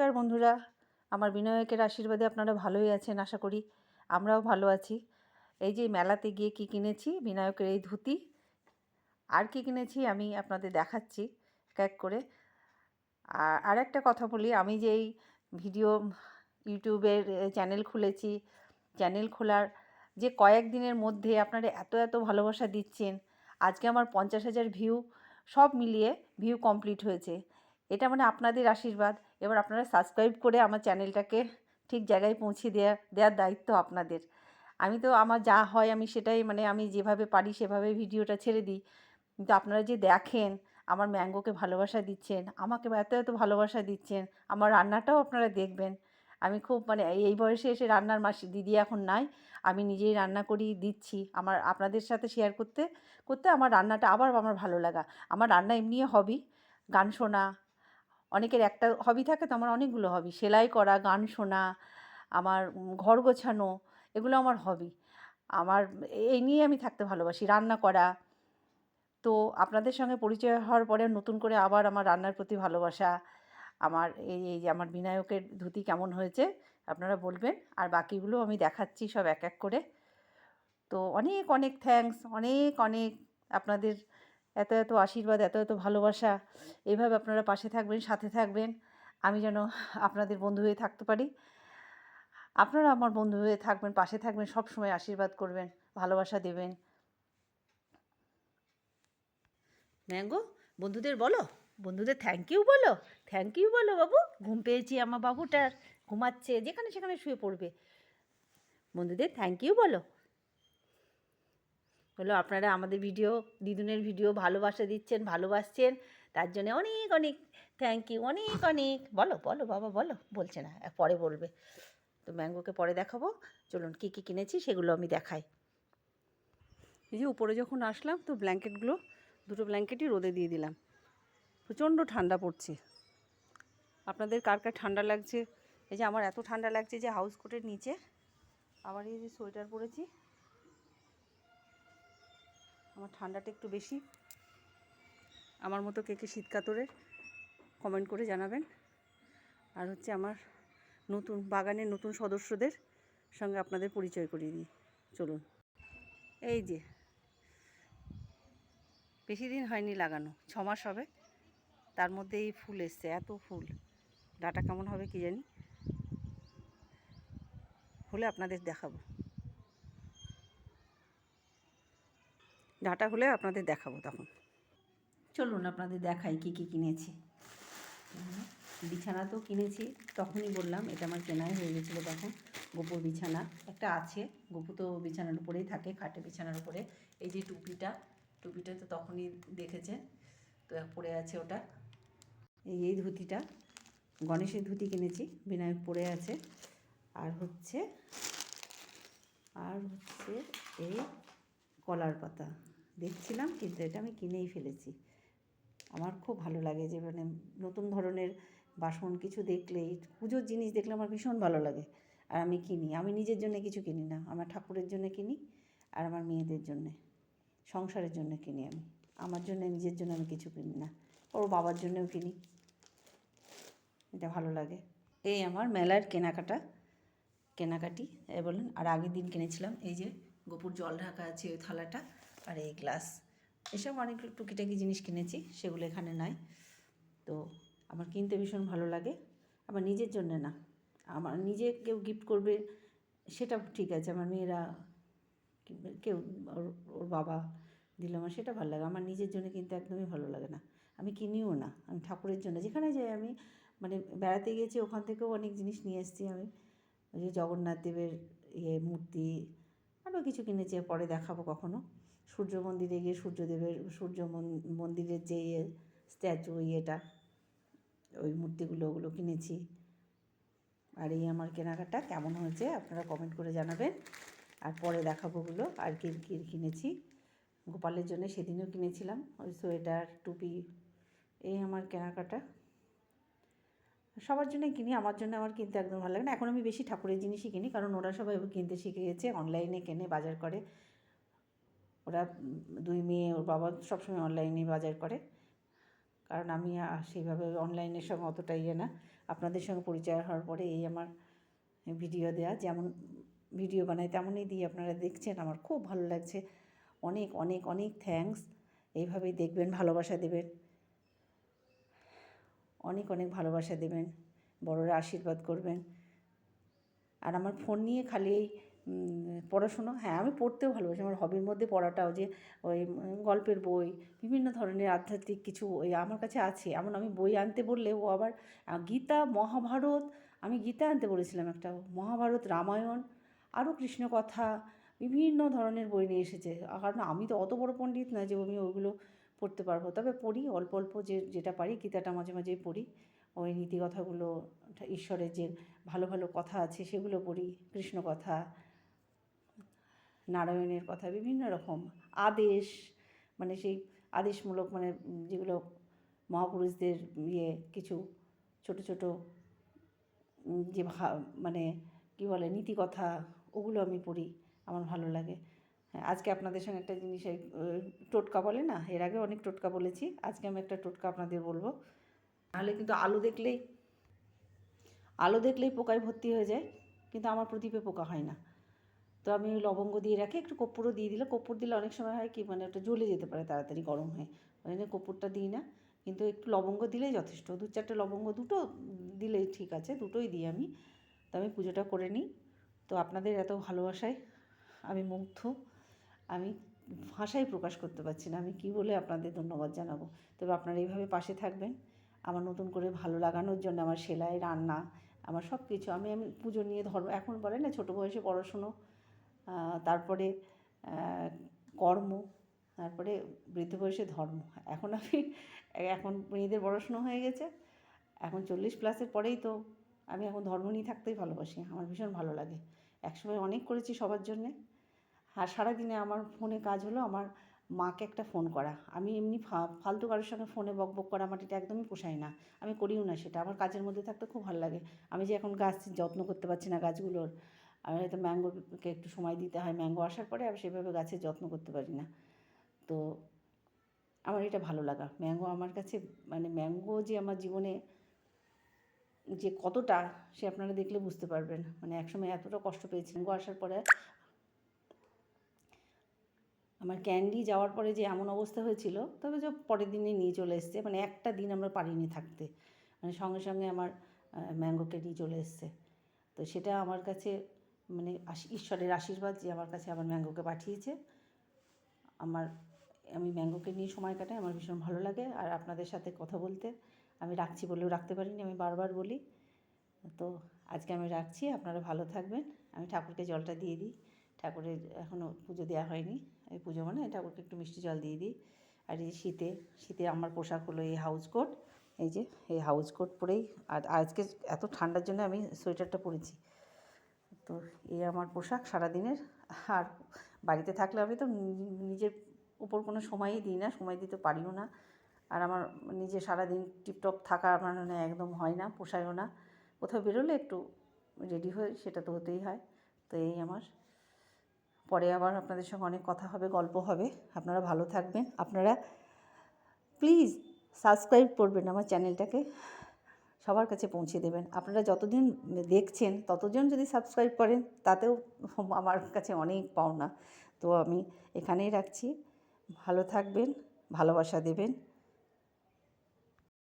নমস্কার বন্ধুরা, আমার বিনায়কের আশীর্বাদে আপনারা ভালোই আছেন আশা করি। আমরাও ভালো আছি। এই যে মেলাতে গিয়ে কি কিনেছি, বিনায়কের এই ধুতি, আর কি কিনেছি আমি আপনাদের দেখাচ্ছি এক এক করে। আর একটা কথা বলি, আমি যে এই ভিডিও ইউটিউবের চ্যানেল খুলেছি, চ্যানেল খোলার যে কয়েকদিনের মধ্যে আপনারা এত এত ভালোবাসা দিচ্ছেন। আজকে আমার 50,000 ভিউ, সব মিলিয়ে ভিউ কমপ্লিট হয়েছে। এটা মানে আপনাদের আশীর্বাদ। এবার আপনারা সাবস্ক্রাইব করে আমার চ্যানেলটাকে ঠিক জায়গায় পৌঁছে দেওয়ার দায়িত্ব আপনাদের। আমি তো আমার যা হয় আমি সেটাই, মানে আমি যেভাবে পারি সেভাবে ভিডিওটা ছেড়ে দিই। কিন্তু আপনারা যে দেখেন, আমার ম্যাঙ্গোকে ভালোবাসা দিচ্ছেন, আমাকে এত এত ভালোবাসা দিচ্ছেন, আমার রান্নাটাও আপনারা দেখবেন। আমি খুব, মানে এই বয়সে এসে রান্নার দিদি এখন নাই, আমি নিজেই রান্না করি দিচ্ছি। আমার আপনাদের সাথে শেয়ার করতে করতে আমার রান্নাটা আবার আমার ভালো লাগা। আমার রান্না এমনিও হবি, গান শোনা। অনেকের একটা হবি থাকে, তো আমার অনেকগুলো হবি। সেলাই করা, গান শোনা, আমার ঘর গোছানো, এগুলো আমার হবি। আমার এই নিয়ে আমি থাকতে ভালোবাসি, রান্না করা। তো আপনাদের সঙ্গে পরিচয় হওয়ার পরে নতুন করে আবার আমার রান্নার প্রতি ভালোবাসা। আমার এই যে আমার বিনায়কের ধুতি কেমন হয়েছে আপনারা বলবেন, আর বাকিগুলো আমি দেখাচ্ছি সব এক এক করে। তো অনেক অনেক থ্যাঙ্কস, অনেক অনেক আপনাদের এত এত আশীর্বাদ, এত এত ভালোবাসা। এইভাবে আপনারা পাশে থাকবেন, সাথে থাকবেন, আমি যেন আপনাদের বন্ধু হয়ে থাকতে পারি। আপনারা আমার বন্ধু হয়ে থাকবেন, পাশে থাকবেন, সব সময় আশীর্বাদ করবেন, ভালোবাসা দেবেন। ম্যাঙ্গো, বন্ধুদের বলো, বন্ধুদের থ্যাংক ইউ বলো, থ্যাংক ইউ বলো। বাবু, ঘুম পেয়েছি আমার বাবুটার, ঘুমাচ্ছে, যেখানে সেখানে শুয়ে পড়বে। বন্ধুদের থ্যাংক ইউ বলো। বলো আপনারা আমাদের ভিডিও, দিদুনের ভিডিও ভালোবাসা দিচ্ছেন, ভালোবাসছেন, তার জন্য অনেক অনেক থ্যাংক ইউ, অনেক অনেক। বলো বলো বাবা বলো, বলছে না, পরে বলবে। তো ম্যাঙ্গোকে পরে দেখাবো। চলুন কী কী কিনেছি সেগুলো আমি দেখাই। এই যে উপরে যখন আসলাম, তো ব্ল্যাঙ্কেটগুলো, দুটো ব্ল্যাঙ্কেটই রোদে দিয়ে দিলাম। প্রচণ্ড ঠান্ডা পড়ছে। আপনাদের কার কার ঠান্ডা লাগছে? এই যে আমার এত ঠান্ডা লাগছে যে হাউস কোটের নিচে আবার এই যে সোয়েটার পরেছি। আমার ঠান্ডাটা একটু বেশি। আমার মতো কে কে শীত কাতরের কমেন্ট করে জানাবেন। আর হচ্ছে আমার নতুন বাগানের নতুন সদস্যদের সঙ্গে আপনাদের পরিচয় করিয়ে দিই। চলুন। এই যে বেশি দিন হয়নি লাগানো, 6 মাস হবে, তার মধ্যে এই ফুল এসছে, এত ফুল। ডাটা কেমন হবে কি জানি, হলে আপনাদের দেখাবো। ডাটা হলে আপনাদের দেখাবো তখন। চলুন আপনাদের দেখাই কী কী কিনেছি। বিছানা তো কিনেছি, তখনই বললাম এটা আমার কেনাই হয়ে গেছিলো তখন। গোপুর বিছানা একটা আছে, গোপু তো বিছানার উপরেই থাকে, খাটে বিছানার উপরে। এই যে টুপিটা, টুপিটা তো তখনই দেখেছে, তো পরে আছে ওটা। এই ধুতিটা, গণেশের ধুতি কিনেছি, বিনায়ক পরে আছে। আর হচ্ছে এই কলার পাতা দেখছিলাম, কিন্তু এটা আমি কিনেই ফেলেছি। আমার খুব ভালো লাগে যে মানে নতুন ধরনের বাসন কিছু দেখলেই, পুজোর জিনিস দেখলে আমার ভীষণ ভালো লাগে। আর আমি কিনি, আমি নিজের জন্য কিছু কিনি না, আমার ঠাকুরের জন্য কিনি আর আমার মেয়েদের জন্যে, সংসারের জন্য কিনি আমি। আমার জন্য, নিজের জন্য আমি কিছু কিনি না। ওর বাবার জন্যও কিনি, এটা ভালো লাগে। এই আমার মেলার কেনাকাটি বলেন। আর আগের দিন কিনেছিলাম এই যে গোপুর জল ঢাকা আছে ওই থালাটা, আর এই গ্লাস, এসব অনেক টুকিটাকি জিনিস কিনেছি, সেগুলো এখানে নাই। তো আমার কিনতে ভীষণ ভালো লাগে। আমার নিজের জন্যে না, আমার নিজে কেউ গিফট করবে সেটা ঠিক আছে, আমার মেয়েরা কেউ, ওর বাবা দিল, আমার সেটা ভালো লাগে। আমার নিজের জন্য কিন্তু একদমই ভালো লাগে না, আমি কিনিও না। আমি ঠাকুরের জন্য যেখানে যাই, আমি মানে বেড়াতে গেছি, ওখান থেকেও অনেক জিনিস নিয়ে এসেছি আমি। ওই যে জগন্নাথ দেবের মূর্তি, আরও কিছু কিনেছি, পরে দেখাবো কখনো। সূর্য মন্দিরে গিয়ে সূর্যদেবের, সূর্য মন্দিরের যে স্ট্যাচু, ওই মূর্তিগুলো, ওগুলো কিনেছি। আর এই আমার কেনাকাটা কেমন হয়েছে আপনারা কমেন্ট করে জানাবেন, আর পরে দেখাবো ওগুলো আর কী কী কিনেছি। গোপালের জন্য সেদিনও কিনেছিলাম ওই সোয়েটার, টুপি। এই আমার কেনাকাটা, সবার জন্যই কিনি, আমার জন্য আমার কিনতে একদম ভালো লাগে না। এখন আমি বেশি ঠাকুরের জিনিসই কিনি, কারণ ওরা সবাই কিনতে শিখে গেছে, অনলাইনে কেনে, বাজার করে। ওরা দুই মেয়ে, ওর বাবা সবসময় অনলাইনে বাজার করে, কারণ আমি সেইভাবে অনলাইনের সঙ্গে অতটা না। আপনাদের সঙ্গে পরিচয় হওয়ার পরে এই আমার ভিডিও দেওয়া, যেমন ভিডিও বানাই তেমনই দিয়ে আপনারা দেখছেন, আমার খুব ভালো লাগছে। অনেক অনেক অনেক থ্যাঙ্কস। এইভাবেই দেখবেন, ভালোবাসা দেবেন, অনেক অনেক ভালোবাসা দেবেন, বড়রা আশীর্বাদ করবেন। আর আমার ফোন নিয়ে খালি এই পড়াশুনো, হ্যাঁ আমি পড়তেও ভালোবাসি, আমার হবির মধ্যে পড়াটাও, যে ওই গল্পের বই, বিভিন্ন ধরনের আধ্যাত্মিক কিছু ওই আমার কাছে আছে। এমন আমি বই আনতে বললে ও আবার গীতা, মহাভারত, আমি গীতা আনতে বলেছিলাম একটা, মহাভারত, রামায়ণ, আরও কৃষ্ণকথা, বিভিন্ন ধরনের বই নিয়ে এসেছে। কারণ আমি তো অত বড় পণ্ডিত না যে আমি ওইগুলো পড়তে পারবো, তবে পড়ি অল্প অল্প, যেটা পারি। গীতাটা মাঝে মাঝেই পড়ি, ওই নীতিকথাগুলো, ঈশ্বরের যে ভালো ভালো কথা আছে সেগুলো পড়ি, কৃষ্ণ কথা, নারায়ণের কথা, বিভিন্ন রকম আদেশ, মানে সেই আদেশমূলক, মানে যেগুলো মহাপুরুষদের কিছু ছোট ছোট যে মানে কী বলে নীতিকথা, ওগুলো আমি পড়ি, আমার ভালো লাগে। হ্যাঁ, আজকে আপনাদের সঙ্গে একটা জিনিস, টোটকা বলে না, এর আগে অনেক টোটকা বলেছি, আজকে আমি একটা টোটকা আপনাদের বলবো। নাহলে কিন্তু আলো দেখলেই পোকায় ভর্তি হয়ে যায়, কিন্তু আমার প্রদীপে পোকা হয় না। তো আমি লবঙ্গ দিয়ে রাখি, একটু কর্পূরও দিয়ে দিলে, কর্পূর দিলে অনেক সময় হয় কি, মানে ওটা জ্বলে যেতে পারে তাড়াতাড়ি গরম হয়ে, ওই জন্য কর্পূরটা দিই না। কিন্তু একটু লবঙ্গ দিলেই যথেষ্ট, 2-4টে লবঙ্গ, দুটো দিলেই ঠিক আছে, দুটোই দিই আমি। তো আমি পুজোটা করে নিই। তো আপনাদের এত ভালোবাসায় আমি মুগ্ধ, আমি ভাষায় প্রকাশ করতে পারছি না আমি কী বলে আপনাদের ধন্যবাদ জানাবো। তবে আপনারা এইভাবে পাশে থাকবেন আমার নতুন করে ভালো লাগানোর জন্য, আমার সেলাই, রান্না, আমার সব কিছু। আমি পুজো নিয়ে ধর্ম, এখন বলে না ছোটো বয়সে পড়াশুনো, তারপরে কর্ম, তারপরে বৃদ্ধ বয়সে ধর্ম। এখন মেয়েদের পড়াশুনো হয়ে গেছে, এখন 40+ পরেই তো আমি এখন ধর্ম নিয়ে থাকতেই ভালোবাসি, আমার ভীষণ ভালো লাগে। একসময় অনেক করেছি সবার জন্যে। আর সারাদিনে আমার ফোনে কাজ হলো আমার মাকে একটা ফোন করা। আমি এমনি ফালতু কারোর সঙ্গে ফোনে বকবক করা আমার এটা একদমই পোষায় না, আমি করিও না সেটা। আমার কাজের মধ্যে থাকতে খুব ভালো লাগে। আমি যে এখন গাছ যত্ন করতে পারছি না গাছগুলোর, আমি হয়তো ম্যাঙ্গোকে একটু সময় দিতে হয়, ম্যাঙ্গো আসার পরে আমি সেভাবে গাছের যত্ন করতে পারি না। তো আমার এটা ভালো লাগা, ম্যাঙ্গো আমার কাছে, মানে ম্যাঙ্গো যে আমার জীবনে যে কতটা, সে আপনারা দেখলে বুঝতে পারবেন। মানে একসময় এতটা কষ্ট পেয়েছি ম্যাঙ্গো আসার পরে, আমার ক্যান্ডি যাওয়ার পরে যে এমন অবস্থা হয়েছিল, তবে যে পরের দিনে নিয়ে চলে এসছে, মানে একটা দিন আমরা পারিনি থাকতে, মানে সঙ্গে সঙ্গে আমার ম্যাঙ্গোকে নিয়ে চলে এসছে। তো সেটা আমার কাছে মানে ঈশ্বরের আশীর্বাদ যে আমার কাছে আবার ম্যাঙ্গোকে পাঠিয়েছে। আমি ম্যাঙ্গোকে নিয়ে সময় কাটাই, আমার ভীষণ ভালো লাগে। আর আপনাদের সাথে কথা বলতে, আমি রাখছি বলেও রাখতে পারিনি, আমি বারবার বলি। তো আজকে আমি রাখছি, আপনারা ভালো থাকবেন। আমি ঠাকুরকে জলটা দিয়ে দিই, ঠাকুরের এখনও পুজো দেওয়া হয়নি, এই পুজো মানে ঠাকুরকে একটু মিষ্টি জল দিয়ে দিই। আর এই শীতে আমার পোশাক হলো এই হাউস কোট, এই হাউস কোট পরেই, আর আজকে এত ঠান্ডার জন্য আমি সোয়েটারটা পরেছি। তো এই আমার পোশাক সারাদিনের। আর বাড়িতে থাকলে আমি তো নিজের উপর কোনো সময়ই দিই না, সময় দিতে পারিও না। আর আমার নিজে সারাদিন টিপটপ থাকা আমার মানে একদম হয় না, পোষায়ও না। কোথাও বেরোলে একটু রেডি হয়ে, সেটা তো হতেই হয়। তো এই আমার, পরে আবার আপনাদের সঙ্গে অনেক কথা হবে, গল্প হবে। আপনারা ভালো থাকবেন। আপনারা প্লিজ সাবস্ক্রাইব করবেন আমার চ্যানেলটাকে, সবার কাছে পৌঁছে দেবেন। আপনারা যতদিন দেখছেন ততজন যদি সাবস্ক্রাইব করেন, তাতেও আমার কাছে অনেক পাওনা। তো আমি এখানেই রাখছি, ভালো থাকবেন, ভালোবাসা দেবেন।